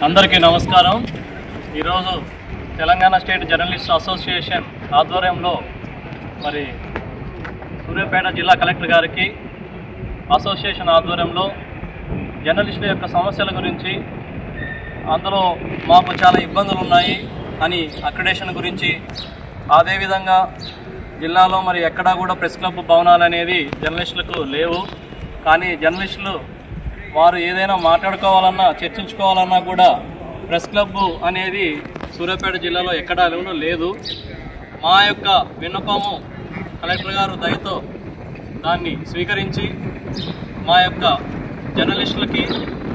అందరికీ నమస్కారం। ఈరోజు తెలంగాణ స్టేట్ జర్నలిస్ట్ అసోసియేషన్ ఆధ్వర్యంలో మరి సూర్యాపేట జిల్లా కలెక్టర్ గారికి అసోసియేషన్ ఆధ్వర్యంలో జర్నలిస్టుల యొక్క సమస్యల గురించి, అందులో మాకు చాలా ఇబ్బందులు ఉన్నాయి అని అక్రిడేషన్ గురించి, అదేవిధంగా జిల్లాలో మరి ఎక్కడా కూడా ప్రెస్ క్లబ్ భవనాలు అనేది జర్నలిస్టులకు లేవు, కానీ జర్నలిస్టులు వారు ఏదైనా మాట్లాడుకోవాలన్నా చర్చించుకోవాలన్నా కూడా ప్రెస్ క్లబ్ అనేది సూర్యాపేట జిల్లాలో ఎక్కడా లేదు। మా యొక్క విన్నపము కలెక్టర్ గారు దయతో దాన్ని స్వీకరించి మా యొక్క జర్నలిస్టులకి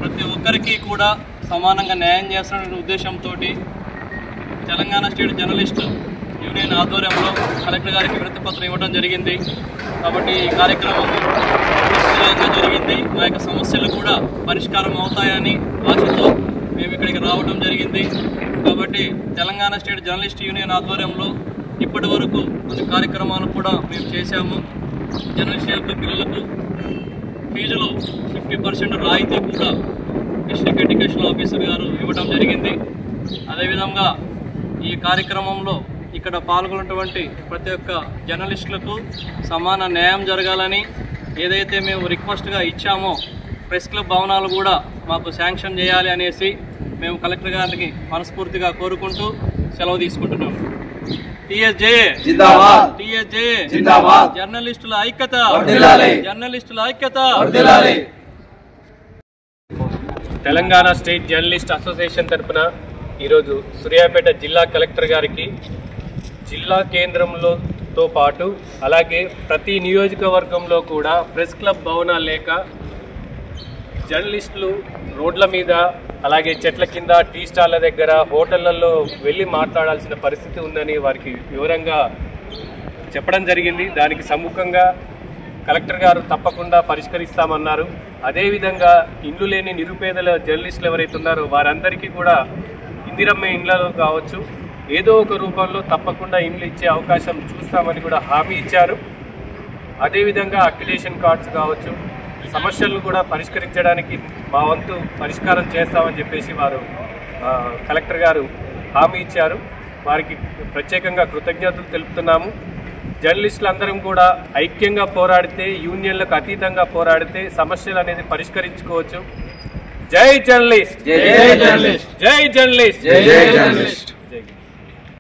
ప్రతి ఒక్కరికి కూడా సమానంగా న్యాయం చేస్తున్న ఉద్దేశంతో తెలంగాణ స్టేట్ జర్నలిస్ట్ యూనియన్ ఆధ్వర్యంలో కలెక్టర్ గారికి వినతిపత్రం ఇవ్వడం జరిగింది। కాబట్టి ఈ కార్యక్రమం జరిగింది। మా యొక్క సమస్యలు కూడా పరిష్కారం అవుతాయని ఆశతో మేము ఇక్కడికి రావడం జరిగింది। కాబట్టి తెలంగాణ స్టేట్ జర్నలిస్ట్ యూనియన్ ఆధ్వర్యంలో ఇప్పటి వరకు కొన్ని కార్యక్రమాలు కూడా మేము చేశాము। జర్నలిస్ట్ యొక్క పిల్లలకు ఫీజులో 50% రాయితీ కూడా డిస్ట్రిక్ట్ ఎడ్యుకేషన్ ఆఫీసర్ గారు ఇవ్వడం జరిగింది। అదేవిధంగా ఈ కార్యక్రమంలో ఇక్కడ పాల్గొన్నటువంటి ప్రతి ఒక్క జర్నలిస్టులకు సమాన న్యాయం జరగాలని ఏదైతే మేము రిక్వెస్ట్గా ఇచ్చామో ప్రెస్ క్లబ్ భవనాలు కూడా మాకు శాంక్షన్ చేయాలి అనేసి మేము కలెక్టర్ గారికి మనస్ఫూర్తిగా కోరుకుంటూ సెలవు తీసుకుంటున్నాం। టీఎస్జే జిందాబాద్, టీఎస్జే జిందాబాద్, జర్నలిస్టుల ఐక్యత వర్ధిల్లాలి, జర్నలిస్టుల ఐక్యత వర్ధిల్లాలి। తెలంగాణ స్టేట్ జర్నలిస్ట్ అసోసియేషన్ తరఫున ఈరోజు సూర్యాపేట జిల్లా కలెక్టర్ గారికి జిల్లా కేంద్రంతో పాటు అలాగే ప్రతి నియోజకవర్గంలో కూడా ప్రెస్ క్లబ్ భవనాలు లేక జర్నలిస్టులు రోడ్ల మీద అలాగే చెట్ల కింద టీ స్టాల్ల దగ్గర హోటళ్లలో వెళ్ళి మాట్లాడాల్సిన పరిస్థితి ఉందని వారికి వివరంగా చెప్పడం జరిగింది। దానికి సముఖంగా కలెక్టర్ గారు తప్పకుండా పరిష్కరిస్తామన్నారు। అదేవిధంగా ఇండ్లు లేని నిరుపేదల జర్నలిస్టులు ఎవరైతే ఉన్నారో వారందరికీ కూడా ఇందిరమ్మ ఇండ్లలో కావచ్చు ఏదో ఒక రూపంలో తప్పకుండా ఇండ్లు ఇచ్చే అవకాశం చూస్తామని కూడా హామీ ఇచ్చారు। అదేవిధంగా అక్రిడేషన్ కార్డ్స్ కావచ్చు సమస్యలను కూడా పరిష్కరించడానికి మా వంతు పరిష్కారం చేస్తామని చెప్పేసి వారు కలెక్టర్ గారు హామీ ఇచ్చారు। వారికి ప్రత్యేకంగా కృతజ్ఞతలు తెలుపుతున్నాము। జర్నలిస్టులందరం కూడా ఐక్యంగా పోరాడితే, యూనియన్లకు అతీతంగా పోరాడితే సమస్యలు అనేది పరిష్కరించుకోవచ్చు। జై జర్నలిస్ట్, జై జర్నలిస్ట్, జై జర్నలిస్ట్, జై జర్నలిస్ట్।